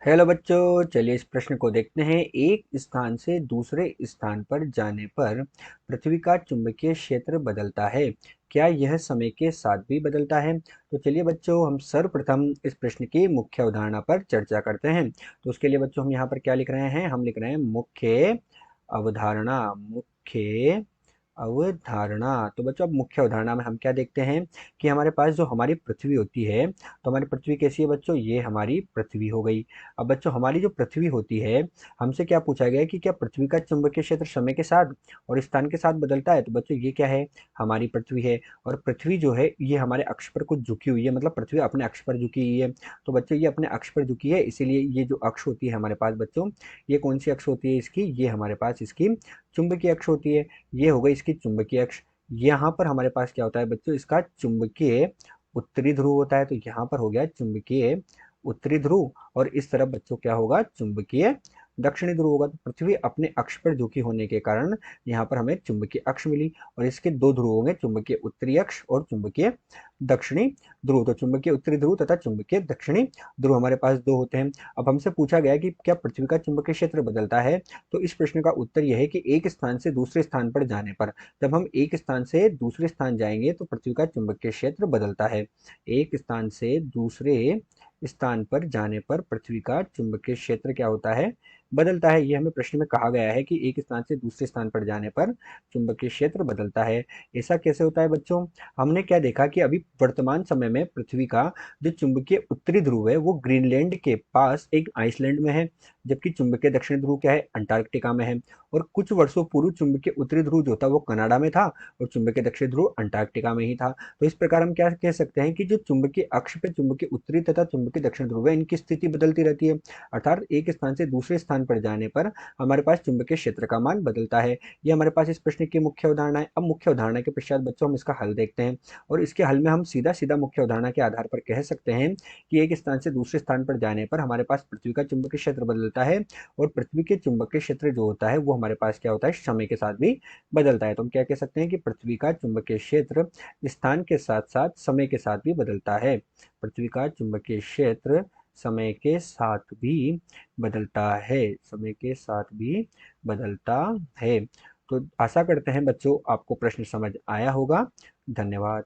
Hello बच्चों, चलिए इस प्रश्न को देखते हैं। एक स्थान से दूसरे स्थान पर जाने पर पृथ्वी का चुंबकीय क्षेत्र बदलता है। क्या यह समय के साथ भी बदलता है? तो चलिए बच्चों, हम सर्वप्रथम इस प्रश्न की मुख्य अवधारणा पर चर्चा करते हैं। तो उसके लिए बच्चों हम यहाँ पर क्या लिख रहे हैं? हम लिख रहे हैं मुख्य अवधारणा। मुख्य अवधारणा। तो बच्चों, अब मुख्य अवधारणा में हम क्या देखते हैं कि हमारे पास जो हमारी पृथ्वी होती है, तो हमारी पृथ्वी कैसी है बच्चों? ये हमारी पृथ्वी हो गई। अब बच्चों, हमारी जो पृथ्वी होती है, हमसे क्या पूछा गया है कि क्या पृथ्वी का चुंबकीय क्षेत्र समय के साथ और स्थान के साथ बदलता है? तो बच्चों, ये क्या है? हमारी पृथ्वी है। और पृथ्वी जो है ये हमारे अक्ष पर कुछ झुकी हुई है, मतलब पृथ्वी अपने अक्ष पर झुकी हुई है। तो बच्चों, ये अपने अक्ष पर झुकी है, इसीलिए ये जो अक्ष होती है हमारे पास बच्चों, ये कौन सी अक्ष होती है इसकी? ये हमारे पास इसकी चुंबकीय अक्ष होती है। ये हो गई इसकी चुंबकीय अक्ष। यहाँ पर हमारे पास क्या होता है बच्चों? इसका चुंबकीय उत्तरी ध्रुव होता है। तो यहाँ पर हो गया चुंबकीय उत्तरी ध्रुव, और इस तरफ बच्चों क्या होगा? चुंबकीय दक्षिणी ध्रुव होगा। तो पृथ्वी अपने अक्ष पर झुकी होने के कारण यहाँ पर हमें चुंबकीय अक्ष मिली, और इसके दो ध्रुव होंगे, चुंबकीय उत्तरी अक्ष और चुंबकीय दक्षिणी ध्रुव। तो चुंबकीय उत्तरी ध्रुव तथा चुंबकीय दक्षिणी ध्रुव हमारे पास दो होते हैं। अब हमसे पूछा गया कि क्या पृथ्वी का चुंबकीय क्षेत्र बदलता है? तो इस प्रश्न का उत्तर यह है कि एक स्थान से दूसरे स्थान पर जाने पर, जब हम एक स्थान से दूसरे स्थान जाएंगे तो पृथ्वी का चुंबकीय क्षेत्र बदलता है। एक स्थान से दूसरे स्थान पर जाने पर पृथ्वी का चुंबकीय क्षेत्र क्या होता है? बदलता है। ये हमें प्रश्न में कहा गया है कि एक स्थान से दूसरे स्थान पर जाने पर चुंबकीय क्षेत्र बदलता है। ऐसा कैसे होता है बच्चों? हमने क्या देखा कि अभी वर्तमान समय में पृथ्वी का जो चुंबकीय उत्तरी ध्रुव है वो ग्रीनलैंड के पास एक आइसलैंड में है, जबकि चुंबकीय दक्षिणी ध्रुव क्या है? अंटार्कटिका में है। और कुछ वर्षों पूर्व चुंबकीय उत्तरी ध्रुव जो था वो कनाडा में था, और चुंबकीय दक्षिणी ध्रुव अंटार्कटिका में ही था। तो इस प्रकार हम क्या कह सकते हैं कि जो चुंबकीय अक्ष पे चुंबकीय उत्तरी तथा चुंबकीय दक्षिण ध्रुव है, इनकी स्थिति बदलती रहती है। अर्थात एक स्थान से दूसरे स्थान पर जाने पर हमारे पास चुंबकीय क्षेत्र का मान बदलता है। ये हमारे पास इस प्रश्न की मुख्य अवधारणा है। अब मुख्य अवधारणा के पश्चात बच्चों हम इसका हल देखते हैं, और इसके हल में हम सीधा सीधा मुख्य अवधारणा के आधार पर कह सकते हैं कि एक स्थान से दूसरे स्थान पर जाने पर हमारे पास पृथ्वी का चुंबकीय क्षेत्र बदलता है, और पृथ्वी के चुंबकीय क्षेत्र जो होता है वो हमारे पास क्या होता है? समय के साथ भी बदलता है। तो हम क्या कह सकते हैं कि पृथ्वी का चुंबकीय क्षेत्र स्थान के साथ साथ समय के साथ भी बदलता है। पृथ्वी का चुंबकीय क्षेत्र समय के साथ भी बदलता है। समय के साथ भी बदलता है। तो आशा करते हैं बच्चों आपको प्रश्न समझ आया होगा। धन्यवाद।